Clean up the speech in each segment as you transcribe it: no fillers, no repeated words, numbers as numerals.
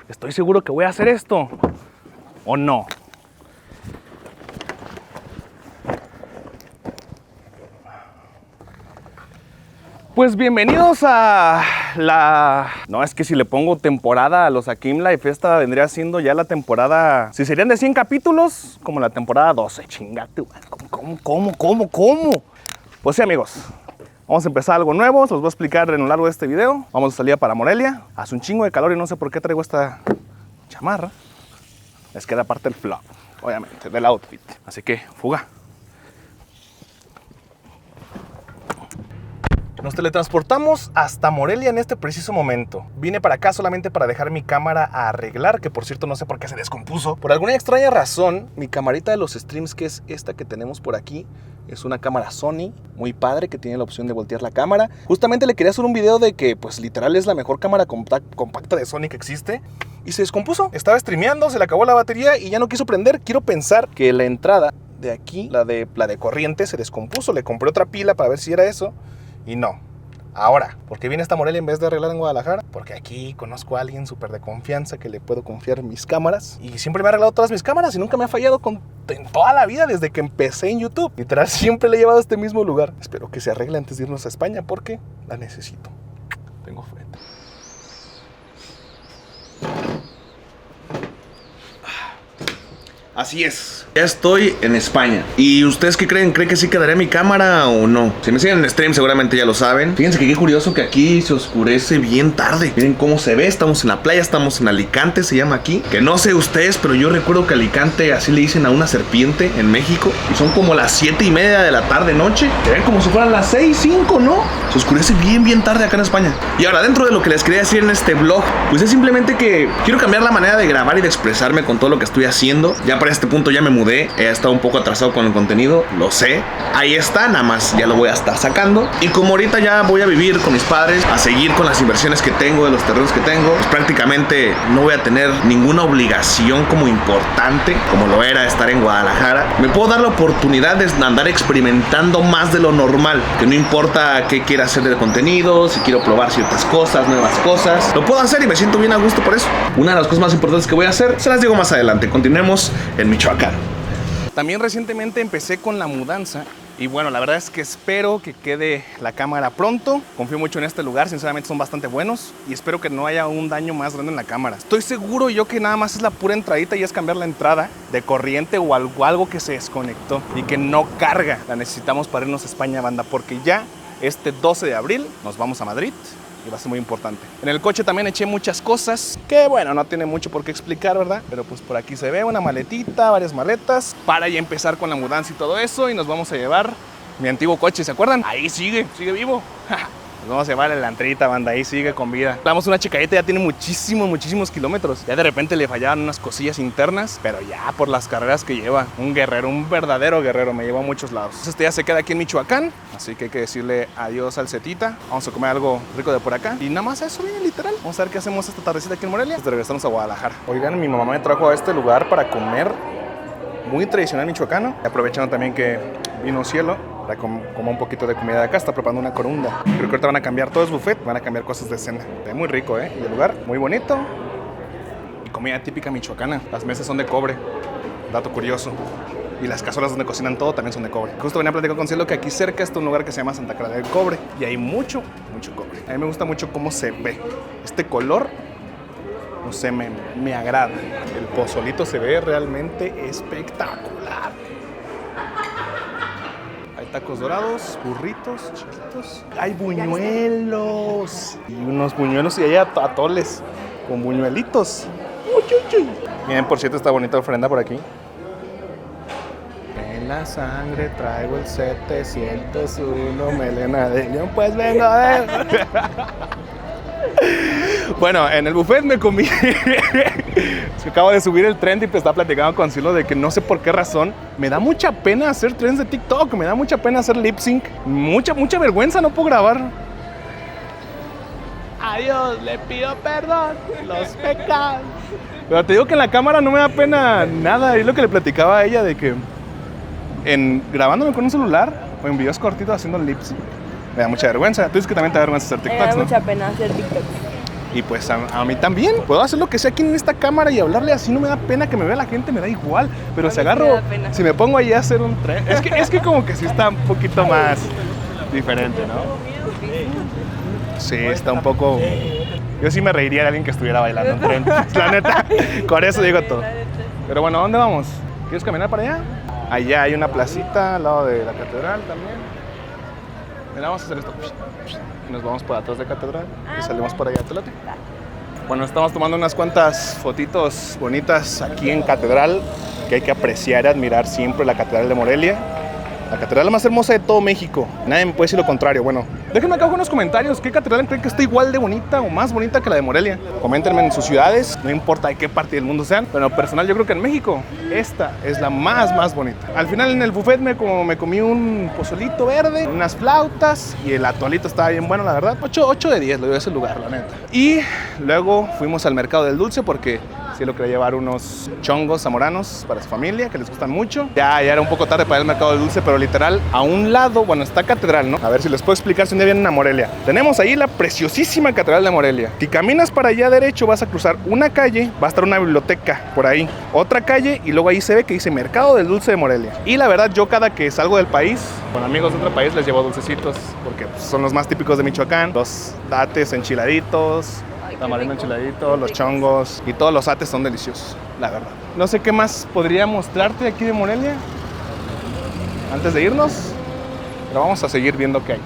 ¿Estoy seguro que voy a hacer esto o no? Pues bienvenidos a la... No, es que si le pongo temporada a los Akeem Life, esta vendría siendo ya la temporada... Si serían de 100 capítulos, como la temporada 12. Chingate, ¿cómo? Pues sí, amigos. Vamos a empezar algo nuevo, se los voy a explicar en lo largo de este video. Vamos a salir para Morelia. Hace un chingo de calor y no sé por qué traigo esta chamarra. Les queda parte del flop, obviamente, del outfit. Así que, fuga. Nos teletransportamos hasta Morelia en este preciso momento. Vine para acá solamente para dejar mi cámara a arreglar, que por cierto no sé por qué se descompuso. Por alguna extraña razón, mi camarita de los streams, que es esta que tenemos por aquí, es una cámara Sony, muy padre, que tiene la opción de voltear la cámara. Justamente le quería hacer un video de que, pues literal, es la mejor cámara compacta de Sony que existe. Y se descompuso. Estaba streameando, se le acabó la batería y ya no quiso prender. Quiero pensar que la entrada de aquí, la de corriente, se descompuso. Le compré otra pila para ver si era eso. Y no. Ahora, ¿por qué vine hasta Morelia en vez de arreglar en Guadalajara? Porque aquí conozco a alguien súper de confianza que le puedo confiar mis cámaras. Y siempre me ha arreglado todas mis cámaras y nunca me ha fallado en toda la vida desde que empecé en YouTube. Literal, siempre le he llevado a este mismo lugar. Espero que se arregle antes de irnos a España porque la necesito. Tengo fe. Así es, ya estoy en España. ¿Y ustedes qué creen? ¿Creen que sí quedaría mi cámara o no? Si me siguen en stream seguramente ya lo saben. Fíjense que qué curioso que aquí se oscurece bien tarde. Miren cómo se ve, estamos en la playa, estamos en Alicante, se llama aquí. Que no sé ustedes, pero yo recuerdo que Alicante así le dicen a una serpiente en México. Y son como las 7:30 de la tarde noche. Se ven como si fueran las 6, 5, ¿no? Se oscurece bien tarde acá en España. Y ahora dentro de lo que les quería decir en este vlog, pues es simplemente que quiero cambiar la manera de grabar y de expresarme con todo lo que estoy haciendo. Ya para este punto ya me mudé, he estado un poco atrasado con el contenido, lo sé. Ahí está, nada más ya lo voy a estar sacando. Y como ahorita ya voy a vivir con mis padres, a seguir con las inversiones que tengo, de los terrenos que tengo, pues prácticamente no voy a tener ninguna obligación como importante, como lo era estar en Guadalajara. Me puedo dar la oportunidad de andar experimentando más de lo normal, que no importa qué quiera hacer de contenido, si quiero probar ciertas cosas, nuevas cosas, lo puedo hacer y me siento bien a gusto por eso. Una de las cosas más importantes que voy a hacer, se las digo más adelante. Continuemos en Michoacán. También recientemente empecé con la mudanza y bueno, la verdad es que espero que quede la cámara pronto. Confío mucho en este lugar, sinceramente son bastante buenos y espero que no haya un daño más grande en la cámara. Estoy seguro yo que nada más es la pura entradita y es cambiar la entrada de corriente o algo que se desconectó y que no carga. La necesitamos para irnos a España, banda, porque ya este 12 de abril nos vamos a Madrid. Y va a ser muy importante. En el coche también eché muchas cosas que, bueno, no tiene mucho por qué explicar, ¿verdad? Pero pues por aquí se ve una maletita, varias maletas para ya empezar con la mudanza y todo eso. Y nos vamos a llevar mi antiguo coche, ¿se acuerdan? Ahí sigue vivo. Nos vamos a llevar la entrita, banda, ahí sigue con vida. Damos una checadita, ya tiene muchísimos kilómetros. Ya de repente le fallaban unas cosillas internas, pero ya por las carreras que lleva. Un guerrero, un verdadero guerrero, me llevó a muchos lados. Este ya se queda aquí en Michoacán, así que hay que decirle adiós al Cetita. Vamos a comer algo rico de por acá. Y nada más eso viene literal. Vamos a ver qué hacemos esta tardecita aquí en Morelia antes de regresarnos a Guadalajara. Oigan, mi mamá me trajo a este lugar para comer muy tradicional michoacano. Aprovechando también que vino cielo, para comer un poquito de comida de acá. Está preparando una corunda. Creo que ahorita van a cambiar, todo es buffet, van a cambiar cosas de cena. Está muy rico, y el lugar muy bonito. Y comida típica michoacana. Las mesas son de cobre, dato curioso. Y las cazuelas donde cocinan todo también son de cobre. Justo venía a platicar con Cielo que aquí cerca está un lugar que se llama Santa Clara del Cobre. Y hay mucho cobre. A mí me gusta mucho cómo se ve. Este color, no sé, me agrada. El pozolito se ve realmente espectacular. Hay tacos dorados, burritos, chiquitos. Hay buñuelos. Y unos buñuelos y hay atoles con buñuelitos. Miren, por cierto, está bonita la ofrenda por aquí. En la sangre traigo el 701, melena de león, pues vengo a ver. Bueno, en el buffet me comí. Acabo de subir el trend y pues estaba platicando con Cielo de que no sé por qué razón me da mucha pena hacer trends de TikTok, me da mucha pena hacer lip sync, mucha vergüenza, no puedo grabar. A Dios le pido perdón los pecados. Pero te digo que en la cámara no me da pena nada. Es lo que le platicaba a ella de que grabándome con un celular o en videos cortitos haciendo lip sync me da mucha vergüenza. Tú dices que también te da vergüenza hacer TikToks, me da ¿no? mucha pena hacer TikToks. Y pues a mí también. Puedo hacer lo que sea aquí en esta cámara y hablarle así, no me da pena que me vea la gente, me da igual. Pero si agarro, si me pongo ahí a hacer un tren, es que como que sí está un poquito más diferente, ¿no? Sí, está un poco... Yo sí me reiría de alguien que estuviera bailando en tren, la neta. Con eso digo todo. Pero bueno, ¿a dónde vamos? ¿Quieres caminar para allá? Allá hay una placita al lado de la catedral también. Mira, vamos a hacer esto. Y nos vamos por atrás de la catedral y salimos para allá. ¿Te late? Bueno, estamos tomando unas cuantas fotitos bonitas aquí en catedral, que hay que apreciar y admirar siempre, la catedral de Morelia. La catedral más hermosa de todo México. Nadie me puede decir lo contrario. Bueno, déjenme acá en los comentarios qué catedral creen que está igual de bonita o más bonita que la de Morelia. Coméntenme en sus ciudades, no importa de qué parte del mundo sean. Pero en lo personal yo creo que en México esta es la más bonita. Al final en el buffet me comí un pozolito verde, unas flautas y el atolito estaba bien bueno, la verdad. 8 de 10 lo dio ese lugar, la neta. Y luego fuimos al mercado del dulce porque sí lo quería llevar unos chongos zamoranos para su familia, que les gustan mucho. Ya era un poco tarde para ir al mercado del dulce, pero literal, a un lado, bueno, está catedral, ¿no? A ver si les puedo explicar si un día vienen a Morelia. Tenemos ahí la preciosísima catedral de Morelia. Si caminas para allá derecho, vas a cruzar una calle, va a estar una biblioteca por ahí. Otra calle y luego ahí se ve que dice Mercado del Dulce de Morelia. Y la verdad, yo cada que salgo del país, con amigos de otro país, les llevo dulcecitos, porque pues, son los más típicos de Michoacán. Los dates enchiladitos, tamarindo enchiladito, los chongos y todos los ates son deliciosos, la verdad. No sé qué más podría mostrarte aquí de Morelia antes de irnos, pero vamos a seguir viendo qué hay.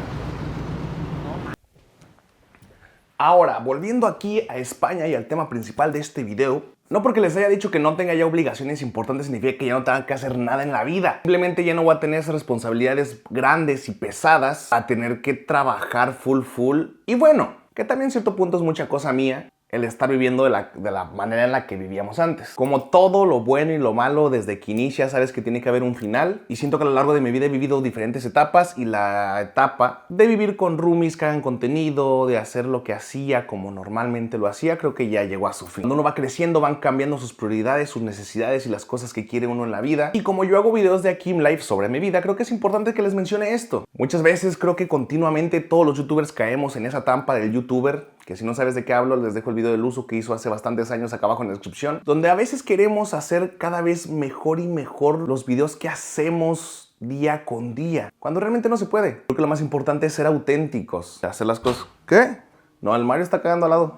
Ahora, volviendo aquí a España y al tema principal de este video, no porque les haya dicho que no tenga ya obligaciones importantes significa que ya no tengan que hacer nada en la vida. Simplemente ya no voy a tener esas responsabilidades grandes y pesadas a tener que trabajar full. Y bueno, que también en cierto punto es mucha cosa mía el estar viviendo de la manera en la que vivíamos antes. Como todo lo bueno y lo malo, desde que inicia sabes que tiene que haber un final. Y siento que a lo largo de mi vida he vivido diferentes etapas. Y la etapa de vivir con roomies que hagan contenido, de hacer lo que hacía como normalmente lo hacía, creo que ya llegó a su fin. Cuando uno va creciendo van cambiando sus prioridades, sus necesidades y las cosas que quiere uno en la vida. Y como yo hago videos de Akim Live sobre mi vida, creo que es importante que les mencione esto. Muchas veces creo que continuamente todos los youtubers caemos en esa trampa del youtuber, que si no sabes de qué hablo, les dejo el video del uso que hizo hace bastantes años acá abajo en la descripción, donde a veces queremos hacer cada vez mejor y mejor los videos que hacemos día con día, cuando realmente no se puede. Creo que lo más importante es ser auténticos, hacer las cosas. ¿Qué? No, el Mario está cagando al lado.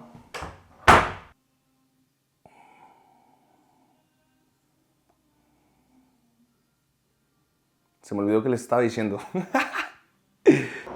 Se me olvidó que les estaba diciendo.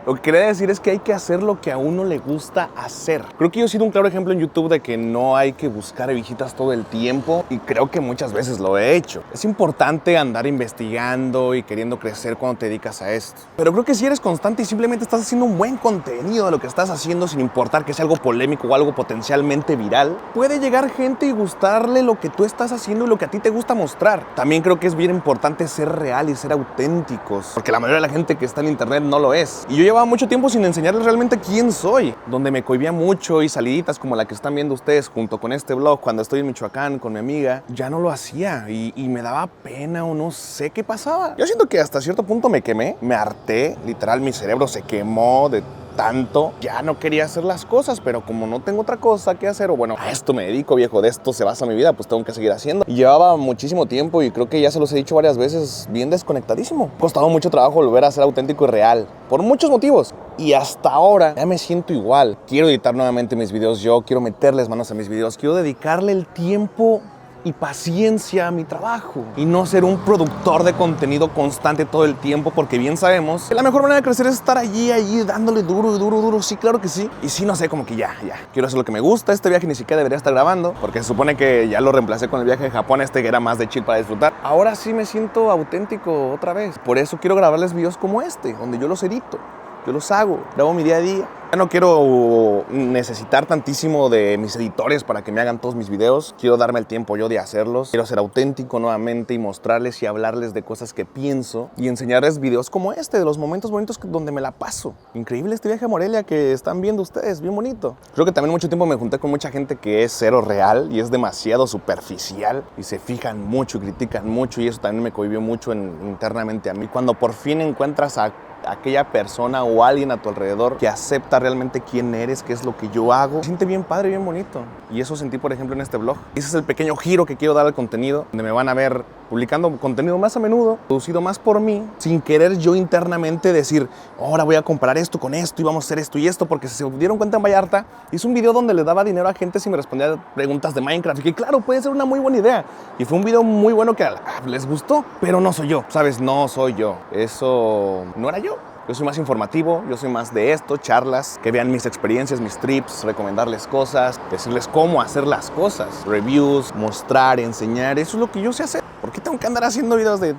Lo que quería decir es que hay que hacer lo que a uno le gusta hacer. Creo que yo he sido un claro ejemplo en YouTube de que no hay que buscar visitas todo el tiempo y creo que muchas veces lo he hecho. Es importante andar investigando y queriendo crecer cuando te dedicas a esto. Pero creo que si eres constante y simplemente estás haciendo un buen contenido de lo que estás haciendo sin importar que sea algo polémico o algo potencialmente viral, puede llegar gente y gustarle lo que tú estás haciendo y lo que a ti te gusta mostrar. También creo que es bien importante ser real y ser auténticos, porque la mayoría de la gente que está en internet no lo es. Y yo llevaba mucho tiempo sin enseñarles realmente quién soy, donde me cohibía mucho y saliditas como la que están viendo ustedes junto con este vlog cuando estoy en Michoacán con mi amiga, ya no lo hacía y me daba pena o no sé qué pasaba. Yo siento que hasta cierto punto me quemé, me harté, literal mi cerebro se quemó de tanto, ya no quería hacer las cosas, pero como no tengo otra cosa que hacer, o bueno, a esto me dedico, viejo, de esto se basa mi vida, pues tengo que seguir haciendo. Y llevaba muchísimo tiempo y creo que ya se los he dicho varias veces, bien desconectadísimo. Costaba mucho trabajo volver a ser auténtico y real, por muchos motivos. Y hasta ahora ya me siento igual. Quiero editar nuevamente mis videos yo, quiero meterles manos a mis videos, quiero dedicarle el tiempo y paciencia a mi trabajo y no ser un productor de contenido constante todo el tiempo, porque bien sabemos que la mejor manera de crecer es estar allí dándole duro, sí, claro que sí. Y sí, no sé, como que ya, quiero hacer lo que me gusta. Este viaje ni siquiera debería estar grabando, porque se supone que ya lo reemplacé con el viaje de Japón, que era más de chill para disfrutar. Ahora sí me siento auténtico otra vez, por eso quiero grabarles videos como este, donde yo los edito, yo los hago, grabo mi día a día. Ya no quiero necesitar tantísimo de mis editores para que me hagan todos mis videos. Quiero darme el tiempo yo de hacerlos. Quiero ser auténtico nuevamente y mostrarles y hablarles de cosas que pienso y enseñarles videos como este, de los momentos bonitos donde me la paso. Increíble este viaje a Morelia que están viendo ustedes, bien bonito. Creo que también mucho tiempo me junté con mucha gente que es cero real y es demasiado superficial y se fijan mucho y critican mucho, y eso también me cohibió mucho internamente a mí. Cuando por fin encuentras a aquella persona o alguien a tu alrededor que acepta realmente quién eres, qué es lo que yo hago. Se siente bien padre, bien bonito. Y eso sentí, por ejemplo, en este vlog. Ese es el pequeño giro que quiero dar al contenido, donde me van a ver publicando contenido más a menudo, producido más por mí, sin querer yo internamente decir, ahora voy a comparar esto con esto y vamos a hacer esto y esto, porque si se dieron cuenta en Vallarta, hice un video donde le daba dinero a gente si me respondía preguntas de Minecraft, y que claro, puede ser una muy buena idea. Y fue un video muy bueno que les gustó, pero no soy yo, ¿sabes? No soy yo. Eso no era yo. Yo soy más informativo, yo soy más de esto, charlas, que vean mis experiencias, mis trips, recomendarles cosas, decirles cómo hacer las cosas, reviews, mostrar, enseñar, eso es lo que yo sé hacer. ¿Por qué tengo que andar haciendo videos de...?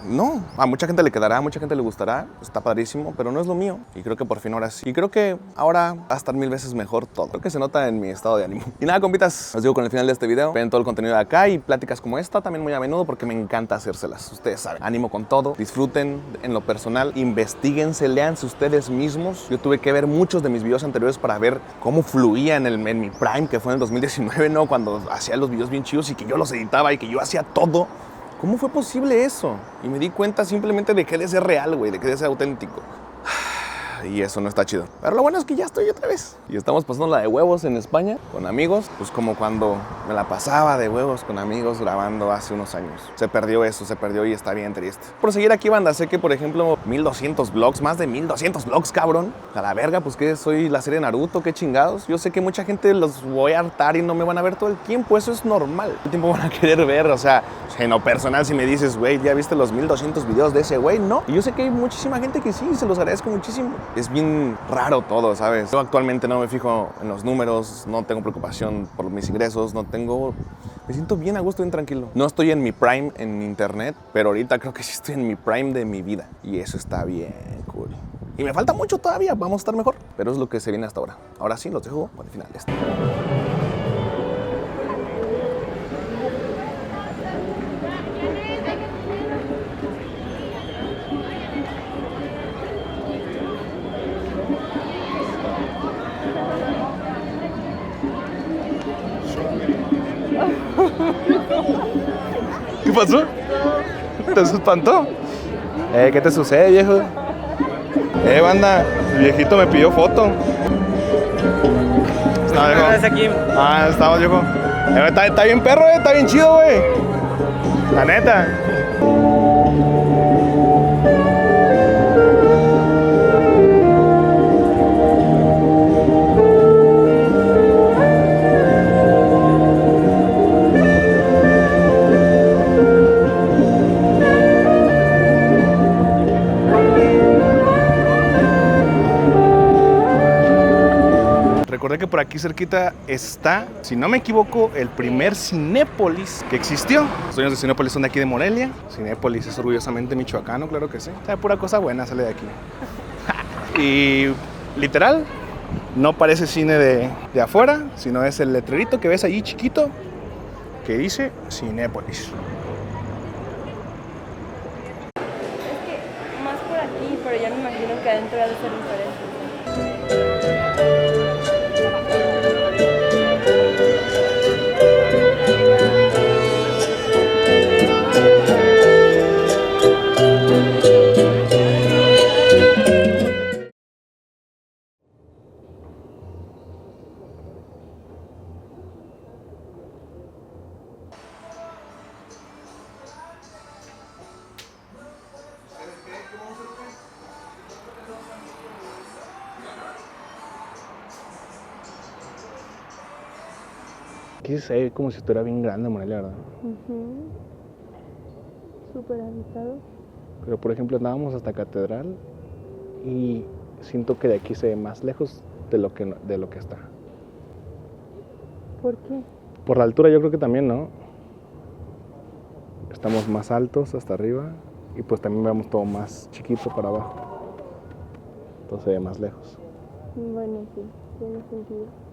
No, a mucha gente le quedará, a mucha gente le gustará, está padrísimo, pero no es lo mío. Y creo que por fin ahora sí. Y creo que ahora va a estar 1000 veces mejor todo. Creo que se nota en mi estado de ánimo. Y nada, compitas, os digo con el final de este video. Ven todo el contenido de acá y pláticas como esta también muy a menudo porque me encanta hacérselas. Ustedes saben, ánimo con todo, disfruten en lo personal, investiguense, léanse ustedes mismos. Yo tuve que ver muchos de mis videos anteriores para ver cómo fluía en mi prime, que fue en el 2019, ¿no? Cuando hacía los videos bien chidos y que yo los editaba y que yo hacía todo. ¿Cómo fue posible eso? Y me di cuenta simplemente de que de ser real, güey, de que de ser auténtico. Y eso no está chido. Pero lo bueno es que ya estoy otra vez. Y estamos pasando la de huevos en España con amigos. Pues como cuando me la pasaba de huevos con amigos grabando hace unos años. Se perdió eso, se perdió y está bien triste. Por seguir aquí, banda, sé que por ejemplo 1200 vlogs, más de 1200 vlogs, cabrón. A la verga, pues que soy la serie Naruto, qué chingados. Yo sé que mucha gente los voy a hartar y no me van a ver todo el tiempo. Eso es normal. Todo el tiempo van a querer ver, o sea, en lo personal si me dices, güey, ¿ya viste los 1200 videos de ese güey? No. Y yo sé que hay muchísima gente que sí, se los agradezco muchísimo. Es bien raro todo, ¿sabes? Yo actualmente no me fijo en los números, no tengo preocupación por mis ingresos, me siento bien a gusto, bien tranquilo. No estoy en mi prime en internet, pero ahorita creo que sí estoy en mi prime de mi vida. Y eso está bien cool. Y me falta mucho todavía, vamos a estar mejor. Pero es lo que se viene hasta ahora. Ahora sí, los dejo por el final. ¿Qué pasó? ¿Te espantó? ¿Qué te sucede, viejo? Banda, el viejito me pidió foto. Aquí. Estamos, viejo. Está bien perro, está bien chido, güey. La neta. Recordé que por aquí cerquita está, si no me equivoco, el primer Cinépolis que existió. Los dueños de Cinépolis son de aquí de Morelia. Cinépolis es orgullosamente michoacano, claro que sí. O sea, pura cosa buena sale de aquí. Y literal, no parece cine de afuera, sino es el letrerito que ves allí chiquito que dice Cinépolis. Es que más por aquí, pero ya me imagino que adentro ha de ser diferente. Aquí se ve como si estuviera bien grande Morelia, ¿verdad? Súper habitado. Pero por ejemplo andábamos hasta Catedral y siento que de aquí se ve más lejos de lo que está. ¿Por qué? Por la altura yo creo que también, ¿no? Estamos más altos hasta arriba y pues también vemos todo más chiquito para abajo. Entonces se ve más lejos. Bueno, sí, tiene sentido.